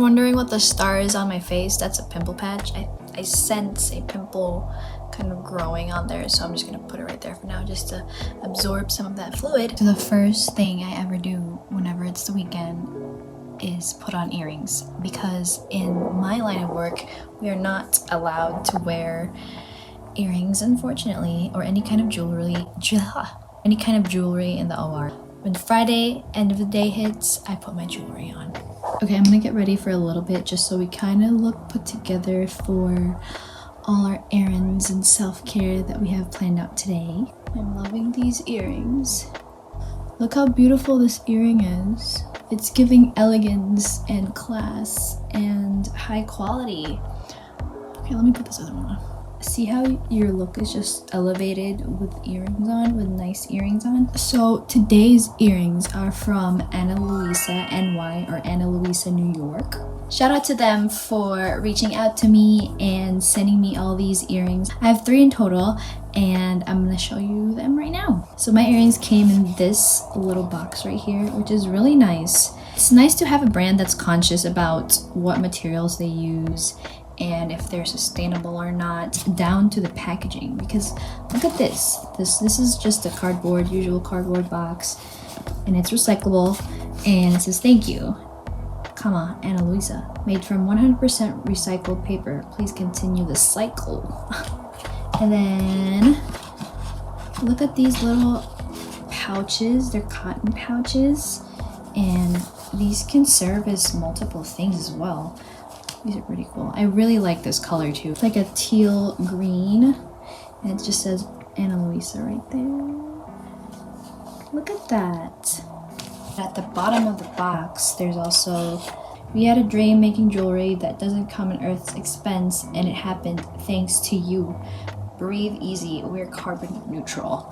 wondering what the star is on my face, that's a pimple patch. I sense a pimple kind of growing on there, so I'm just gonna put it right there for now just to absorb some of that fluid. So the first thing I ever do whenever it's the weekend is put on earrings, because in my line of work we are not allowed to wear earrings, unfortunately, or any kind of jewelry in the OR. When Friday end of the day hits, I put my jewelry on. Okay, I'm gonna get ready for a little bit just so we kind of look put together for all our errands and self-care that we have planned out today. I'm loving these earrings. Look how beautiful this earring is. It's giving elegance and class and high quality. Okay, let me put this other one on. See how your look is just elevated with earrings on, with nice earrings on? So today's earrings are from Ana Luisa NY, or Ana Luisa New York. Shout out to them for reaching out to me and sending me all these earrings. I have 3 in total, and I'm gonna show you them right now. So my earrings came in this little box right here, which is really nice. It's nice to have a brand that's conscious about what materials they use and if they're sustainable or not, down to the packaging. Because look at this. This is just a usual cardboard box, and it's recyclable, and it says thank you, comma, Ana Luisa, made from 100% recycled paper. Please continue the cycle. And then look at these little pouches. They're cotton pouches, and these can serve as multiple things as well. These are pretty cool. I really like this color too. It's like a teal green, and it just says Ana Luisa right there. Look at that. At the bottom of the box, there's also, we had a dream making jewelry that doesn't come at Earth's expense, and it happened thanks to you. Breathe easy, we're carbon neutral.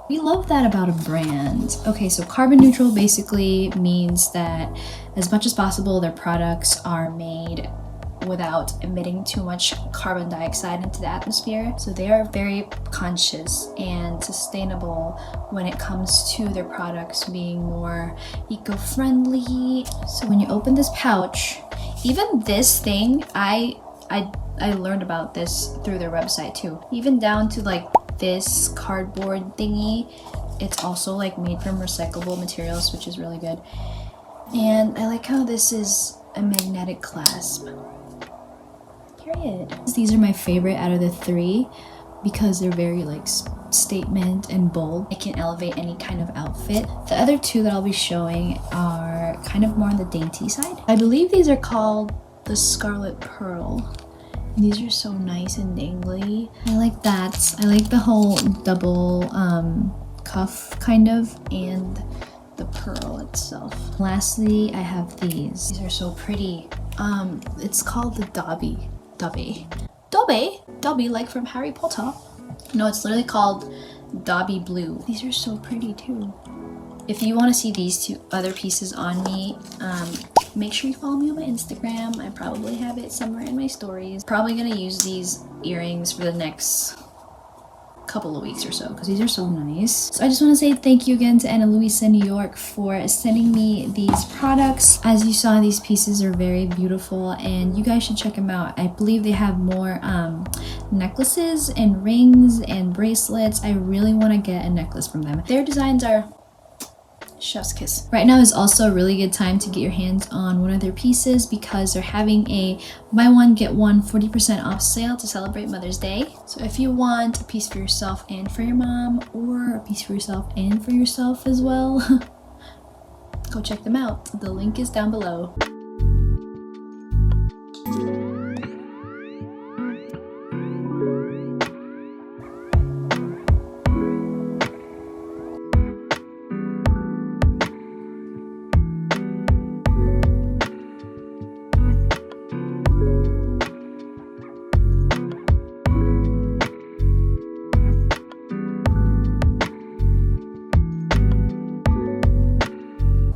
We love that about a brand. Okay, so carbon neutral basically means that as much as possible their products are made without emitting too much carbon dioxide into the atmosphere. So they are very conscious and sustainable when it comes to their products being more eco-friendly. So when you open this pouch, even this thing, I learned about this through their website too. Even down to like this cardboard thingy, it's also like made from recyclable materials, which is really good. And I like how this is a magnetic clasp. Period. These are my favorite out of the 3 because they're very like statement and bold. It can elevate any kind of outfit. The other 2 that I'll be showing are kind of more on the dainty side. I believe these are called the Scarlet Pearl. These are so nice and dangly. I like that. I like the whole double cuff kind of, and the pearl itself. Lastly, I have these. These are so pretty. It's called the Dobby, like from Harry Potter. No, it's literally called Dobby Blue. These are so pretty too. If you want to see these 2 other pieces on me, make sure you follow me on my Instagram. I probably have it somewhere in my stories. Probably gonna use these earrings for the next couple of weeks or so because these are so nice. So I just want to say thank you again to Ana Luisa New York for sending me these products. As you saw, these pieces are very beautiful and you guys should check them out. I believe they have more necklaces and rings and bracelets. I really want to get a necklace from them. Their designs are chef's kiss. Right now is also a really good time to get your hands on one of their pieces because they're having a buy one get one 40% off sale to celebrate Mother's Day. So if you want a piece for yourself and for your mom, or a piece for yourself and for yourself as well, go check them out. The link is down below.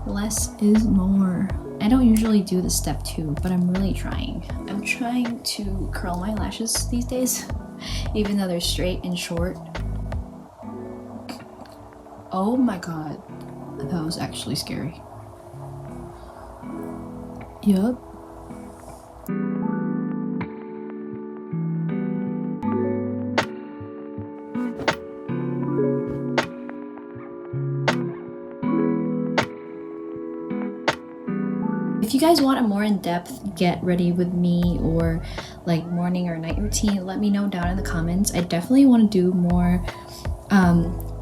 Less is more. I don't usually do the step 2, but I'm really trying. I'm trying to curl my lashes these days, even though they're straight and short. Oh my god, that was actually scary. Yup. If you guys want a more in-depth get ready with me or like morning or night routine, let me know down in the comments. I definitely want to do more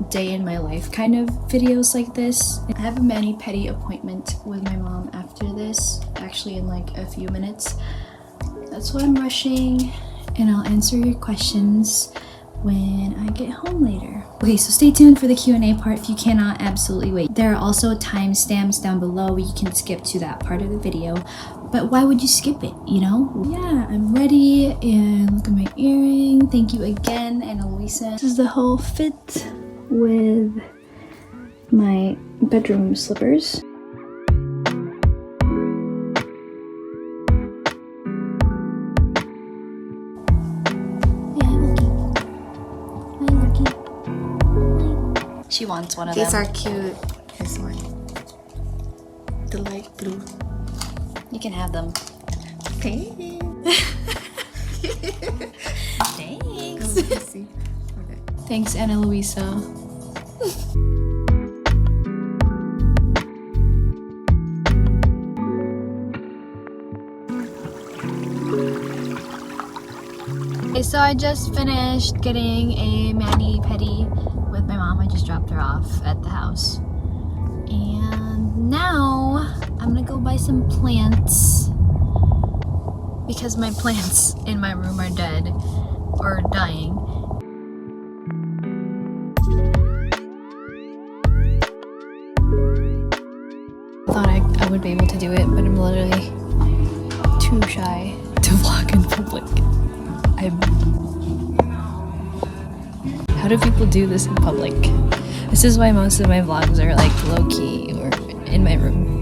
day in my life kind of videos like this. I have a mani-pedi appointment with my mom after this, actually in like a few minutes. That's why I'm rushing, and I'll answer your questions when I get home later. Okay, so stay tuned for the Q&A part if you cannot absolutely wait. There are also timestamps down below where you can skip to that part of the video, but why would you skip it, you know? Yeah, I'm ready, and look at my earring. Thank you again, Anna Luisa. This is the whole fit with my bedroom slippers. She wants one of them. These are cute. This one. The light blue. You can have them. Thanks. Thanks. Okay. Thanks, Anna Luisa. Okay, so I just finished getting a mani-pedi with my mom. I just dropped her off at the house. And now I'm gonna go buy some plants because my plants in my room are dead or dying. I thought I would be able to do it, but I'm literally too shy to vlog in public. How do people do this in public? This is why most of my vlogs are like low-key or in my room.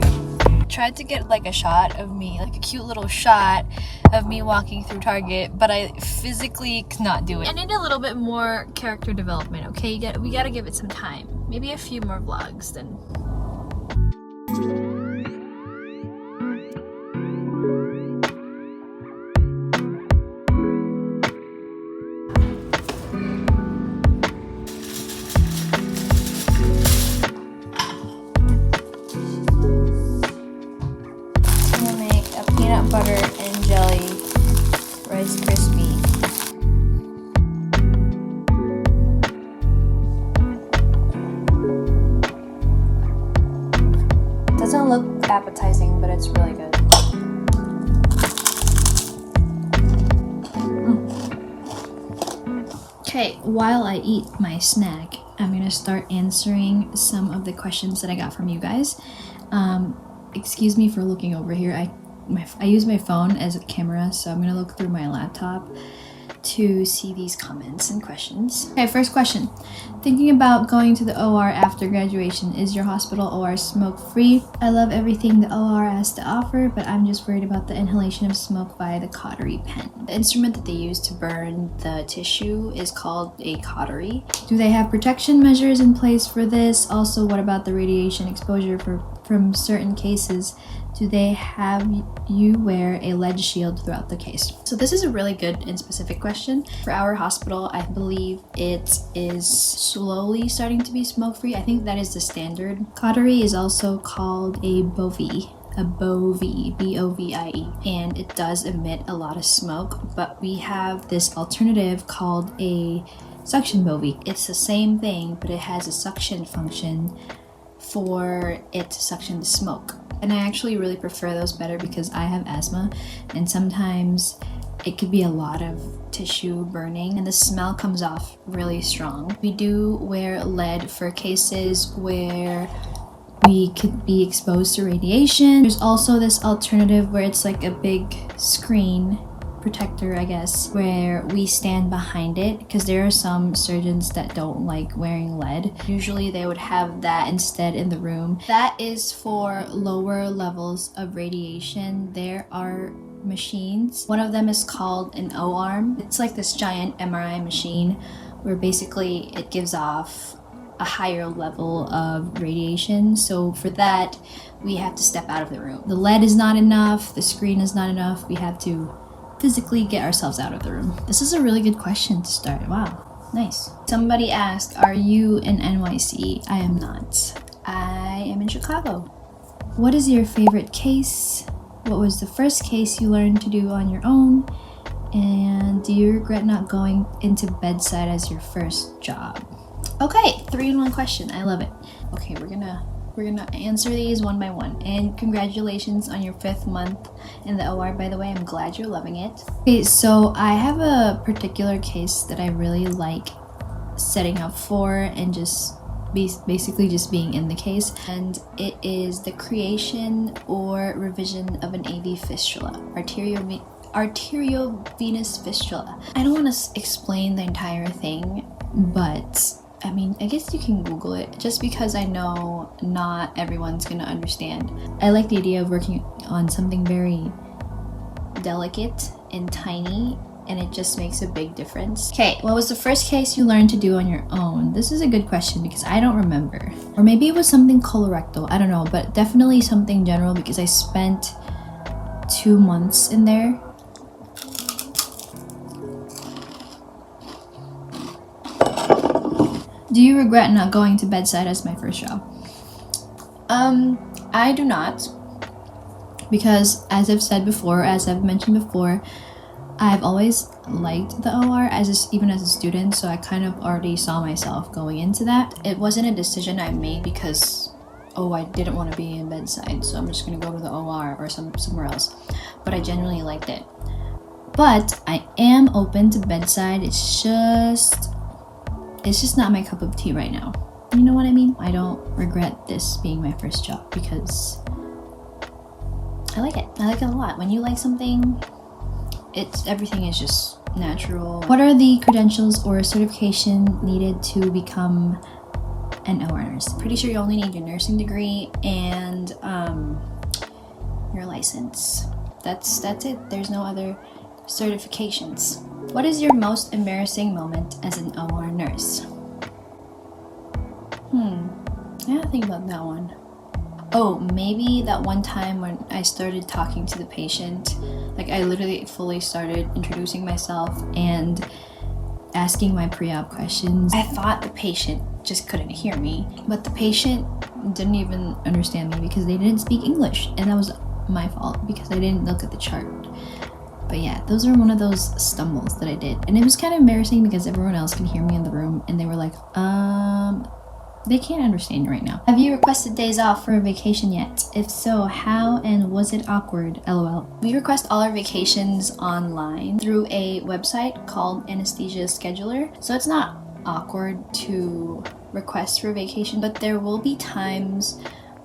Tried to get like a shot of me, like a cute little shot of me walking through Target, but I physically cannot do it. I need a little bit more character development, okay? We gotta give it some time. Maybe a few more vlogs then. Butter and jelly Rice Krispie. Doesn't look appetizing, but it's really good. Okay, while I eat my snack, I'm gonna start answering some of the questions that I got from you guys. Excuse me for looking over here. I use my phone as a camera, so I'm gonna look through my laptop to see these comments and questions. Okay, first question. Thinking about going to the OR after graduation. Is your hospital OR smoke-free? I love everything the OR has to offer, but I'm just worried about the inhalation of smoke via the cautery pen. The instrument that they use to burn the tissue is called a cautery. Do they have protection measures in place for this? Also, what about the radiation exposure from certain cases? Do they have you wear a lead shield throughout the case? So this is a really good and specific question. For our hospital, I believe it is slowly starting to be smoke-free. I think that is the standard. Cautery is also called a bovie. B-O-V-I-E, and it does emit a lot of smoke, but we have this alternative called a suction bovie. It's the same thing, but it has a suction function for it to suction the smoke. And I actually really prefer those better because I have asthma, and sometimes it could be a lot of tissue burning and the smell comes off really strong. We do wear lead for cases where we could be exposed to radiation. There's also this alternative where it's like a big screen protector, I guess, where we stand behind it, because there are some surgeons that don't like wearing lead. Usually they would have that instead in the room. That is for lower levels of radiation. There are machines. One of them is called an O-arm. It's like this giant MRI machine where basically it gives off a higher level of radiation. So for that, we have to step out of the room. The lead is not enough, the screen is not enough. We have to physically get ourselves out of the room. This is a really good question to start. Wow, nice. Somebody asked, are you in NYC? I am not. I am in Chicago. What is your favorite case? What was the first case you learned to do on your own? And do you regret not going into bedside as your first job? Okay, 3-in-1 question. I love it. Okay, we're gonna answer these one by one. And congratulations on your 5th month in the OR, by the way. I'm glad you're loving it. Okay, so I have a particular case that I really like setting up for and just basically just being in the case, and it is the creation or revision of an AV fistula, arteriovenous fistula. I don't want to explain the entire thing, but I mean, I guess you can Google it, just because I know not everyone's gonna understand. I like the idea of working on something very delicate and tiny, and it just makes a big difference. Okay, what was the first case you learned to do on your own? This is a good question because I don't remember. Or maybe it was something colorectal, I don't know, but definitely something general because I spent 2 months in there. Do you regret not going to bedside as my first job? I do not, because as I've said before, as I've mentioned before, I've always liked the OR even as a student, so I kind of already saw myself going into that. It wasn't a decision I made because, oh, I didn't want to be in bedside, so I'm just gonna go to the OR or somewhere else. But I genuinely liked it. But I am open to bedside. It's just not my cup of tea right now. You know what I mean? I don't regret this being my first job because I like it. I like it a lot. When you like something, everything is just natural. What are the credentials or certification needed to become an OR nurse? Pretty sure you only need your nursing degree and your license. That's it. There's no other certifications. What is your most embarrassing moment as an OR nurse? I gotta think about that one. Oh, maybe that one time when I started talking to the patient. Like, I literally fully started introducing myself and asking my pre-op questions. I thought the patient just couldn't hear me, but the patient didn't even understand me because they didn't speak English, and that was my fault because I didn't look at the chart. But yeah, those are one of those stumbles that I did, and it was kind of embarrassing because everyone else can hear me in the room, and they were like, they can't understand you right now. Have you requested days off for a vacation yet? If so, how, and was it awkward? LOL. We request all our vacations online through a website called Anesthesia Scheduler. So it's not awkward to request for a vacation, but there will be times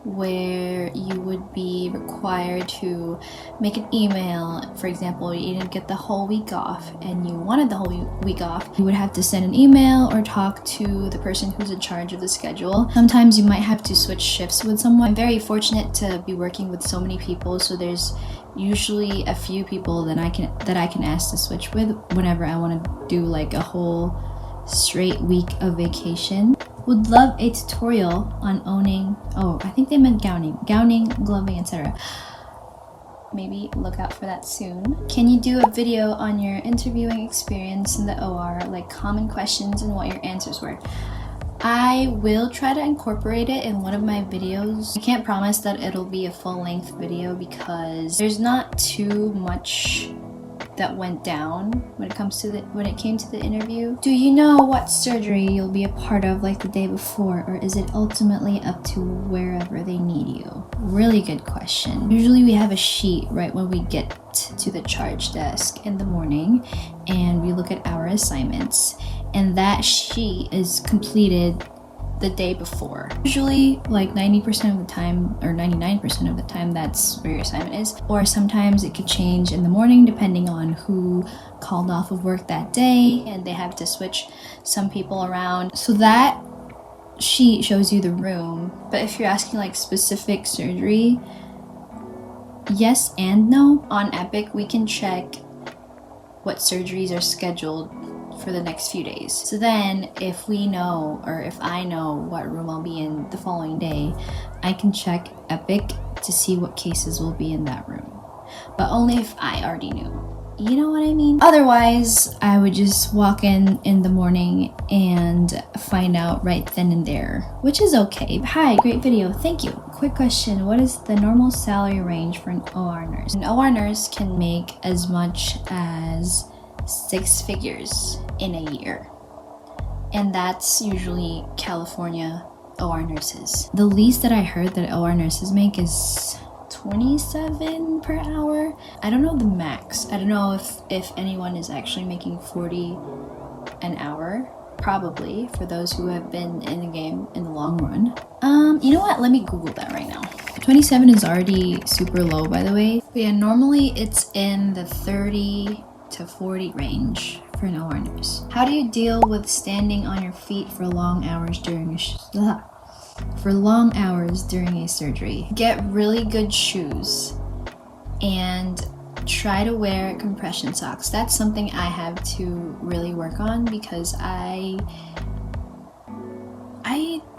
where you would be required to make an email. For example, you didn't get the whole week off and you wanted the whole week off. You would have to send an email or talk to the person who's in charge of the schedule. Sometimes you might have to switch shifts with someone. I'm very fortunate to be working with so many people, so there's usually a few people that I can ask to switch with whenever I want to do like a whole straight week of vacation. Would love a tutorial on owning, I think they meant gowning, gloving, etc. Maybe look out for that soon. Can you do a video on your interviewing experience in the OR, like common questions and what your answers were? I will try to incorporate it in one of my videos. I can't promise that it'll be a full-length video because there's not too much that went down when it came to the interview. Do you know what surgery you'll be a part of like the day before, or is it ultimately up to wherever they need you? Really good question. Usually we have a sheet right when we get to the charge desk in the morning, and we look at our assignments, and that sheet is completed the day before. Usually like 90% of the time or 99% of the time that's where your assignment is, or sometimes it could change in the morning depending on who called off of work that day and they have to switch some people around. So that sheet shows you the room, but if you're asking like specific surgery, yes and no. On Epic we can check what surgeries are scheduled for the next few days. So then if we know, or if I know what room I'll be in the following day, I can check Epic to see what cases will be in that room. But only if I already knew. You know what I mean? Otherwise, I would just walk in the morning and find out right then and there, which is okay. Hi, great video, thank you. Quick question, what is the normal salary range for an OR nurse? An OR nurse can make as much as 6 figures in a year. And that's usually California OR nurses. The least that I heard that OR nurses make is 27 per hour. I don't know the max. I don't know if anyone is actually making 40 an hour. Probably, for those who have been in the game in the long run. You know what? Let me Google that right now. 27 is already super low, by the way. But yeah, normally it's in the 30 to 40 range for an OR nurse. How do you deal with standing on your feet for long hours during a surgery? Get really good shoes and try to wear compression socks. That's something I have to really work on because I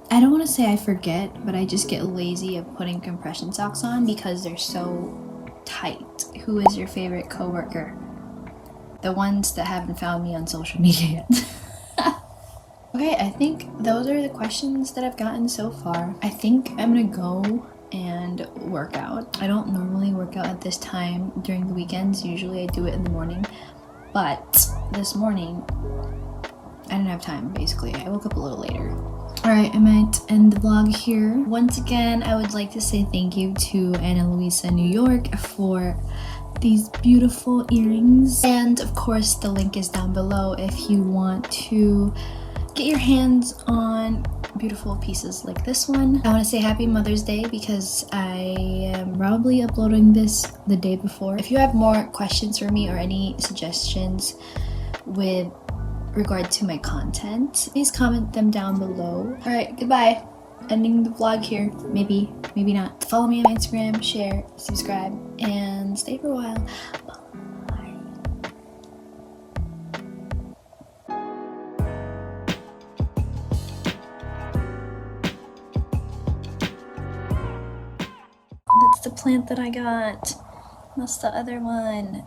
don't want to say I forget, but I just get lazy of putting compression socks on because they're so tight. Who is your favorite coworker? The ones that haven't found me on social media yet. Okay, I think those are the questions that I've gotten so far. I think I'm gonna go and work out. I don't normally work out at this time during the weekends. Usually I do it in the morning. But this morning, I didn't have time, basically. I woke up a little later. Alright, I might end the vlog here. Once again, I would like to say thank you to Luisa, New York for these beautiful earrings. And of course, the link is down below if you want to get your hands on beautiful pieces like this one. I want to say happy Mother's Day because I am probably uploading this the day before. If you have more questions for me or any suggestions with regard to my content, please comment them down below. Alright, goodbye. Ending the vlog here. Maybe not. Follow me on Instagram, share, subscribe, and stay for a while. That's the plant that I got. That's the other one.